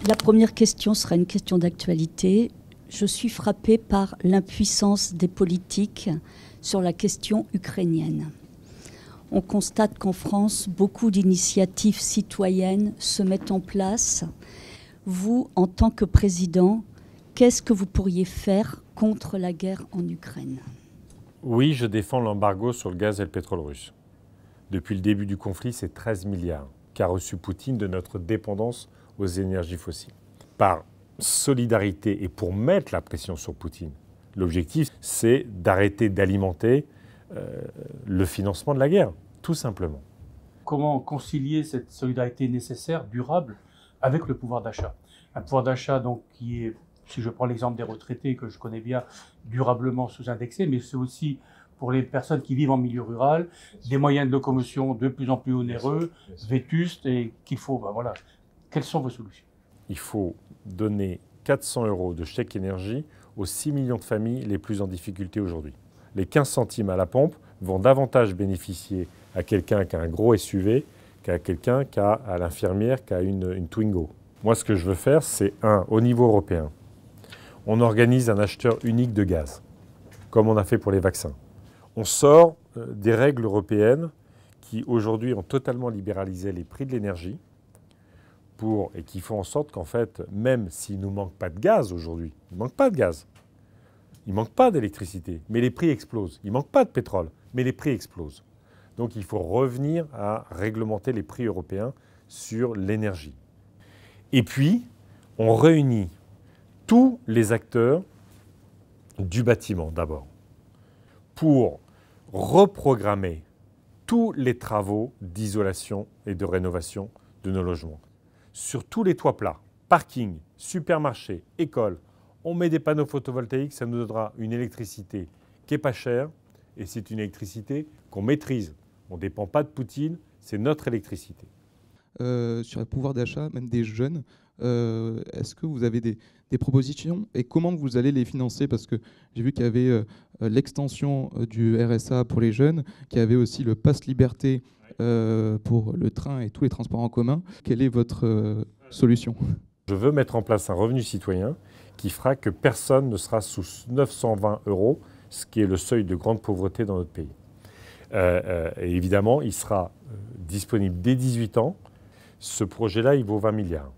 La première question sera une question d'actualité. Je suis frappée par l'impuissance des politiques sur la question ukrainienne. On constate qu'en France, beaucoup d'initiatives citoyennes se mettent en place. Vous, en tant que président, qu'est-ce que vous pourriez faire contre la guerre en Ukraine? Oui, je défends l'embargo sur le gaz et le pétrole russe. Depuis le début du conflit, c'est 13 milliards qu'a reçu Poutine de notre dépendance aux énergies fossiles. Par solidarité et pour mettre la pression sur Poutine, l'objectif, c'est d'arrêter d'alimenter le financement de la guerre, tout simplement. Comment concilier cette solidarité nécessaire, durable, avec le pouvoir d'achat? Un pouvoir d'achat donc qui est, si je prends l'exemple des retraités que je connais bien, durablement sous-indexé, mais c'est aussi pour les personnes qui vivent en milieu rural, des moyens de locomotion de plus en plus onéreux, vétustes, et qu'il faut, voilà. Quelles sont vos solutions? Il faut donner 400 € de chèque énergie aux 6 millions de familles les plus en difficulté aujourd'hui. Les 15 centimes à la pompe vont davantage bénéficier à quelqu'un qui a un gros SUV qu'à quelqu'un qui a, à l'infirmière qui a une Twingo. Moi, ce que je veux faire, c'est au niveau européen, on organise un acheteur unique de gaz, comme on a fait pour les vaccins. On sort des règles européennes qui, aujourd'hui, ont totalement libéralisé les prix de l'énergie et qui font en sorte qu'en fait, même s'il ne nous manque pas de gaz aujourd'hui, il ne manque pas de gaz, il ne manque pas d'électricité, mais les prix explosent. Il ne manque pas de pétrole, mais les prix explosent. Donc il faut revenir à réglementer les prix européens sur l'énergie. Et puis, on réunit tous les acteurs du bâtiment d'abord pour reprogrammer tous les travaux d'isolation et de rénovation de nos logements. Sur tous les toits plats, parking, supermarché, école, on met des panneaux photovoltaïques, ça nous donnera une électricité qui n'est pas chère et c'est une électricité qu'on maîtrise. On ne dépend pas de Poutine, c'est notre électricité. Sur le pouvoir d'achat, même des jeunes, est-ce que vous avez des propositions et comment vous allez les financer? Parce que j'ai vu qu'il y avait l'extension du RSA pour les jeunes, qu'il y avait aussi le Pass Liberté pour le train et tous les transports en commun. Quelle est votre solution? Je veux mettre en place un revenu citoyen qui fera que personne ne sera sous 920 €, ce qui est le seuil de grande pauvreté dans notre pays. Et évidemment, il sera disponible dès 18 ans. Ce projet-là, il vaut 20 milliards.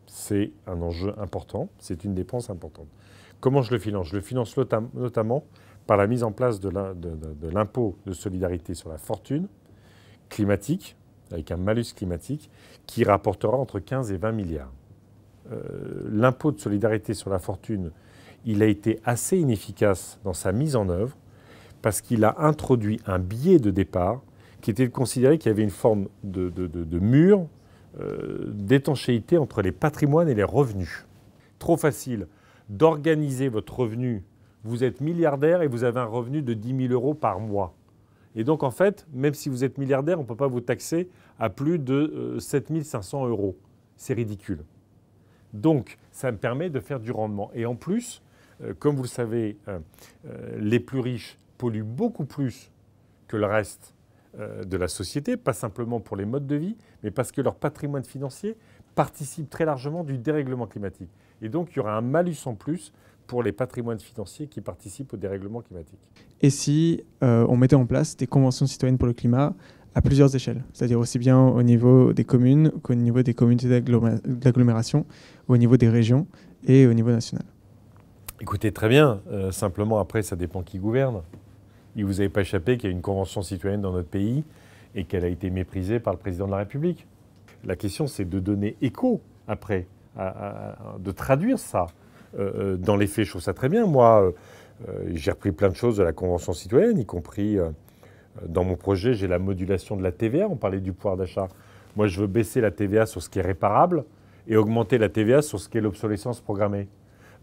C'est un enjeu important, c'est une dépense importante. Comment je le finance? Je le finance notamment par la mise en place de l'impôt de solidarité sur la fortune climatique, avec un malus climatique, qui rapportera entre 15 et 20 milliards. L'impôt de solidarité sur la fortune, il a été assez inefficace dans sa mise en œuvre parce qu'il a introduit un biais de départ qui était de considérer qu'il y avait une forme de mur d'étanchéité entre les patrimoines et les revenus. Trop facile d'organiser votre revenu. Vous êtes milliardaire et vous avez un revenu de 10 000 € par mois. Et donc, en fait, même si vous êtes milliardaire, on ne peut pas vous taxer à plus de 7 500 €. C'est ridicule. Donc, ça me permet de faire du rendement. Et en plus, comme vous le savez, les plus riches polluent beaucoup plus que le reste de la société, pas simplement pour les modes de vie, mais parce que leur patrimoine financier participe très largement du dérèglement climatique. Et donc, il y aura un malus en plus pour les patrimoines financiers qui participent au dérèglement climatique. Et si on mettait en place des conventions citoyennes pour le climat à plusieurs échelles, c'est-à-dire aussi bien au niveau des communes qu'au niveau des communautés d'agglomération, au niveau des régions et au niveau national? Écoutez, très bien. Simplement, après, ça dépend qui gouverne. Il ne vous avait pas échappé qu'il y a une convention citoyenne dans notre pays et qu'elle a été méprisée par le président de la République. La question, c'est de donner écho, après, de traduire ça dans les faits. Je trouve ça très bien. Moi, j'ai repris plein de choses de la convention citoyenne, y compris dans mon projet, j'ai la modulation de la TVA. On parlait du pouvoir d'achat. Moi, je veux baisser la TVA sur ce qui est réparable et augmenter la TVA sur ce qui est l'obsolescence programmée.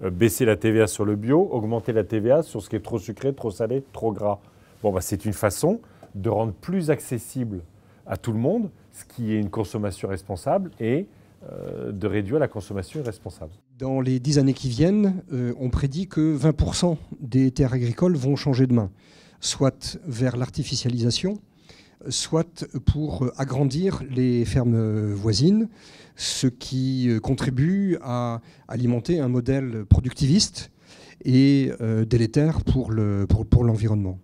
Baisser la TVA sur le bio, augmenter la TVA sur ce qui est trop sucré, trop salé, trop gras. Bon, c'est une façon de rendre plus accessible à tout le monde ce qui est une consommation responsable et de réduire la consommation irresponsable. Dans les 10 années qui viennent, on prédit que 20% des terres agricoles vont changer de main, soit vers l'artificialisation, soit pour agrandir les fermes voisines, ce qui contribue à alimenter un modèle productiviste et délétère pour l'environnement.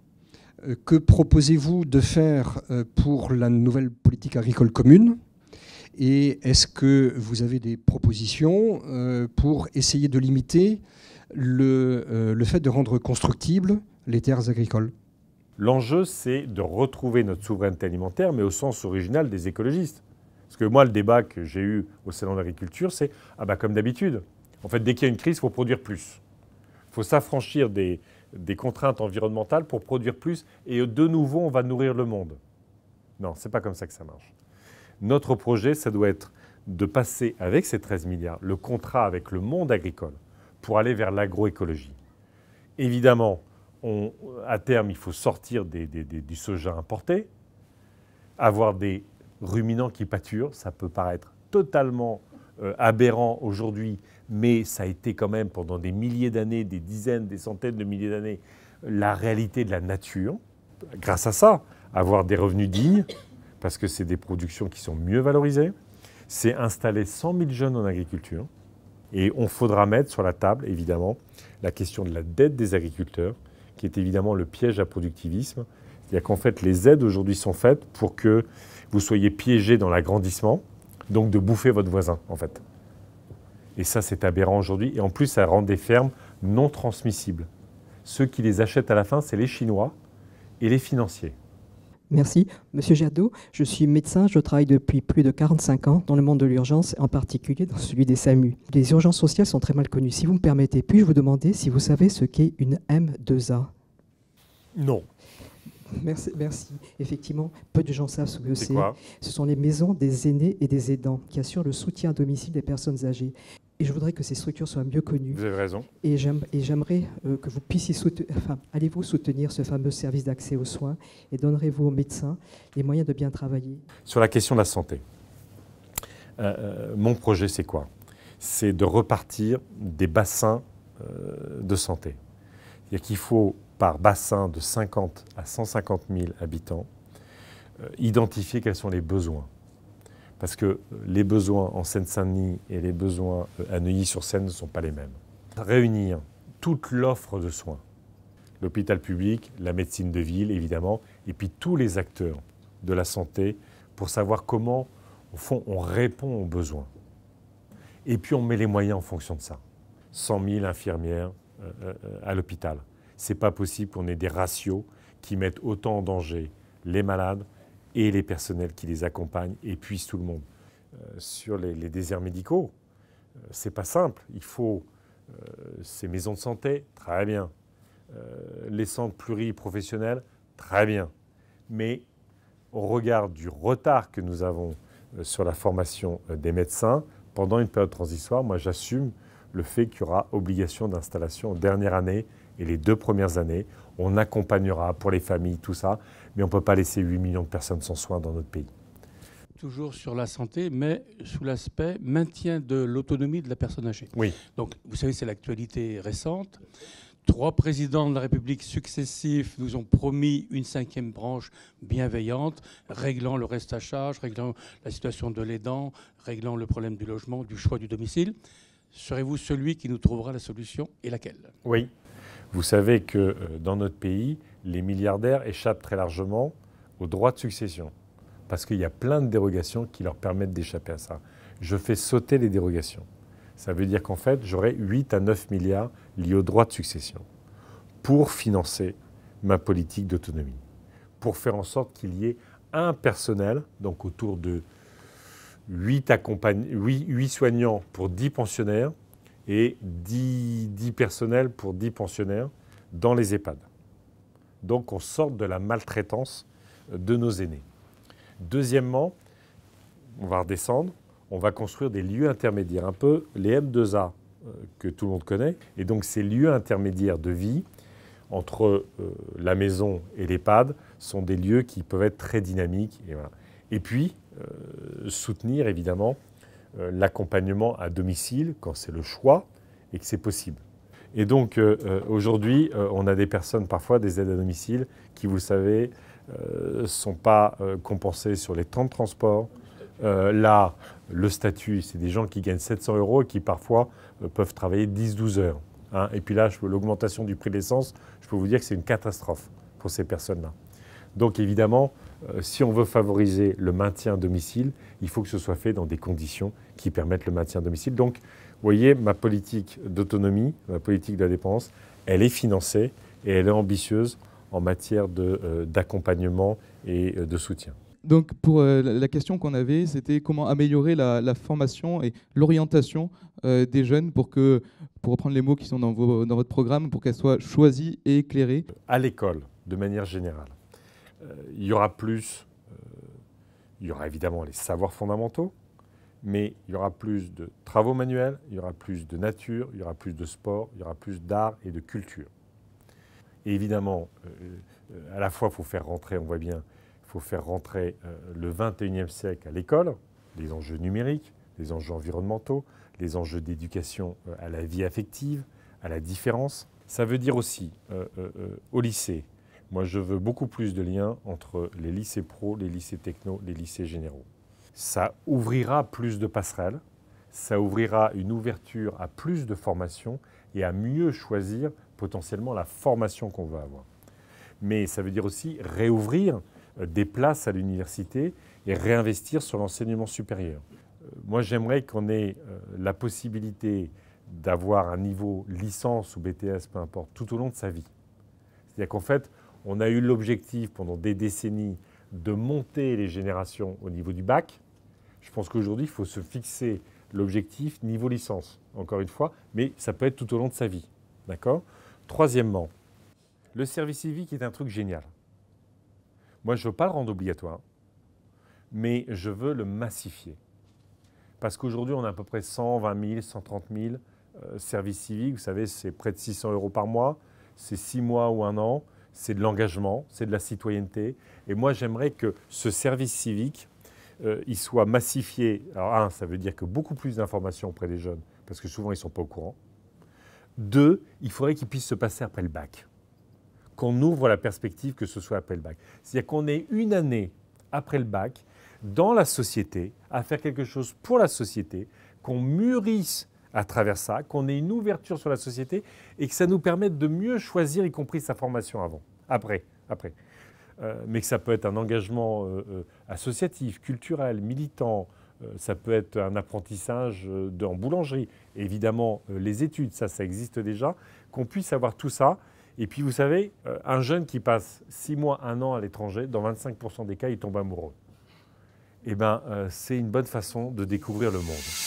Que proposez-vous de faire pour la nouvelle politique agricole commune ? Et est-ce que vous avez des propositions pour essayer de limiter le fait de rendre constructibles les terres agricoles ? L'enjeu, c'est de retrouver notre souveraineté alimentaire, mais au sens original des écologistes. Parce que moi, le débat que j'ai eu au Salon de l'agriculture, c'est comme d'habitude. En fait, dès qu'il y a une crise, il faut produire plus. Il faut s'affranchir des contraintes environnementales pour produire plus. Et de nouveau, on va nourrir le monde. Non, ce n'est pas comme ça que ça marche. Notre projet, ça doit être de passer avec ces 13 milliards, le contrat avec le monde agricole, pour aller vers l'agroécologie. Évidemment, à terme, il faut sortir du soja importé, avoir des ruminants qui pâturent. Ça peut paraître totalement aberrant aujourd'hui, mais ça a été quand même pendant des milliers d'années, des dizaines, des centaines de milliers d'années, la réalité de la nature. Grâce à ça, avoir des revenus dignes, parce que c'est des productions qui sont mieux valorisées. C'est installer 100 000 jeunes en agriculture. Et on faudra mettre sur la table, évidemment, la question de la dette des agriculteurs, qui est évidemment le piège à productivisme. C'est-à-dire qu'en fait, les aides aujourd'hui sont faites pour que vous soyez piégés dans l'agrandissement, donc de bouffer votre voisin, en fait. Et ça, c'est aberrant aujourd'hui. Et en plus, ça rend des fermes non transmissibles. Ceux qui les achètent à la fin, c'est les Chinois et les financiers. Merci. Monsieur Jadot, je suis médecin, je travaille depuis plus de 45 ans dans le monde de l'urgence, en particulier dans celui des SAMU. Les urgences sociales sont très mal connues. Si vous me permettez, puis-je vous demander si vous savez ce qu'est une M2A ? Non. Merci. Effectivement, peu de gens savent ce que c'est. Quoi ? Ce sont les maisons des aînés et des aidants qui assurent le soutien à domicile des personnes âgées. Et je voudrais que ces structures soient mieux connues. Vous avez raison. Et j'aimerais que vous puissiez allez-vous soutenir ce fameux service d'accès aux soins et donnerez-vous aux médecins les moyens de bien travailler ? Sur la question de la santé, mon projet, c'est quoi ? C'est de repartir des bassins de santé. C'est-à-dire qu'il faut, par bassin de 50 à 150 000 habitants, identifier quels sont les besoins. Parce que les besoins en Seine-Saint-Denis et les besoins à Neuilly-sur-Seine ne sont pas les mêmes. Réunir toute l'offre de soins, l'hôpital public, la médecine de ville évidemment, et puis tous les acteurs de la santé pour savoir comment, au fond, on répond aux besoins. Et puis on met les moyens en fonction de ça. 100 000 infirmières à l'hôpital. Ce n'est pas possible qu'on ait des ratios qui mettent autant en danger les malades et les personnels qui les accompagnent, épuisent tout le monde. Sur les déserts médicaux, c'est pas simple. Il faut ces maisons de santé, très bien. Les centres pluriprofessionnels, très bien. Mais au regard du retard que nous avons sur la formation des médecins, pendant une période transitoire, moi j'assume le fait qu'il y aura obligation d'installation en dernière année et les 2 premières années. On accompagnera pour les familles, tout ça, mais on ne peut pas laisser 8 millions de personnes sans soins dans notre pays. Toujours sur la santé, mais sous l'aspect maintien de l'autonomie de la personne âgée. Oui. Donc, vous savez, c'est l'actualité récente. 3 présidents de la République successifs nous ont promis une 5e branche bienveillante, réglant le reste à charge, réglant la situation de l'aidant, réglant le problème du logement, du choix du domicile. Serez-vous celui qui nous trouvera la solution et laquelle ? Oui. Vous savez que dans notre pays, les milliardaires échappent très largement aux droits de succession. Parce qu'il y a plein de dérogations qui leur permettent d'échapper à ça. Je fais sauter les dérogations. Ça veut dire qu'en fait, j'aurai 8 à 9 milliards liés aux droits de succession pour financer ma politique d'autonomie. Pour faire en sorte qu'il y ait un personnel, donc autour de 8 soignants pour 10 pensionnaires, et 10 personnels pour 10 pensionnaires dans les EHPAD. Donc on sort de la maltraitance de nos aînés. Deuxièmement, on va redescendre, on va construire des lieux intermédiaires, un peu les M2A que tout le monde connaît. Et donc ces lieux intermédiaires de vie entre la maison et l'EHPAD sont des lieux qui peuvent être très dynamiques. Et, voilà. Et puis, soutenir évidemment l'accompagnement à domicile quand c'est le choix et que c'est possible. Et donc aujourd'hui, on a des personnes, parfois des aides à domicile, qui, vous le savez, ne sont pas compensées sur les temps de transport. Là, le statut, c'est des gens qui gagnent 700 € et qui parfois peuvent travailler 10-12 heures. Hein. Et puis là, l'augmentation du prix de l'essence, je peux vous dire que c'est une catastrophe pour ces personnes-là. Donc évidemment, si on veut favoriser le maintien à domicile, il faut que ce soit fait dans des conditions qui permettent le maintien à domicile. Donc, vous voyez, ma politique d'autonomie, ma politique d'indépendance, elle est financée et elle est ambitieuse en matière d'accompagnement et de soutien. Donc pour la question qu'on avait, c'était comment améliorer la formation et l'orientation des jeunes pour reprendre les mots qui sont dans votre programme, pour qu'elles soient choisies et éclairées. À l'école, de manière générale, il y aura évidemment les savoirs fondamentaux, mais il y aura plus de travaux manuels, il y aura plus de nature, il y aura plus de sport, il y aura plus d'art et de culture. Et évidemment, à la fois, il faut faire rentrer, on voit bien, il faut faire rentrer le 21e siècle à l'école, les enjeux numériques, les enjeux environnementaux, les enjeux d'éducation à la vie affective, à la différence. Ça veut dire aussi, au lycée, moi je veux beaucoup plus de liens entre les lycées pro, les lycées techno, les lycées généraux. Ça ouvrira plus de passerelles, ça ouvrira une ouverture à plus de formations et à mieux choisir potentiellement la formation qu'on veut avoir. Mais ça veut dire aussi réouvrir des places à l'université et réinvestir sur l'enseignement supérieur. Moi, j'aimerais qu'on ait la possibilité d'avoir un niveau licence ou BTS, peu importe, tout au long de sa vie. C'est-à-dire qu'en fait, on a eu l'objectif pendant des décennies de monter les générations au niveau du bac. Je pense qu'aujourd'hui, il faut se fixer l'objectif niveau licence, encore une fois, mais ça peut être tout au long de sa vie. D'accord ? Troisièmement, le service civique est un truc génial. Moi, je ne veux pas le rendre obligatoire, mais je veux le massifier. Parce qu'aujourd'hui, on a à peu près 120 000, 130 000 services civiques. Vous savez, c'est près de 600 € par mois, c'est 6 mois ou 1 an, c'est de l'engagement, c'est de la citoyenneté. Et moi, j'aimerais que ce service civique, il soit massifié. Alors, ça veut dire que beaucoup plus d'informations auprès des jeunes, parce que souvent, ils ne sont pas au courant. 2, il faudrait qu'il puisse se passer après le bac. Qu'on ouvre la perspective que ce soit après le bac. C'est-à-dire qu'on ait une année après le bac dans la société, à faire quelque chose pour la société, qu'on mûrisse à travers ça, qu'on ait une ouverture sur la société et que ça nous permette de mieux choisir, y compris sa formation après. Mais que ça peut être un engagement associatif, culturel, militant, ça peut être un apprentissage en boulangerie. Et évidemment, les études, ça existe déjà, qu'on puisse avoir tout ça. Et puis, vous savez, un jeune qui passe 6 mois, 1 an à l'étranger, dans 25% des cas, il tombe amoureux. Eh bien, c'est une bonne façon de découvrir le monde.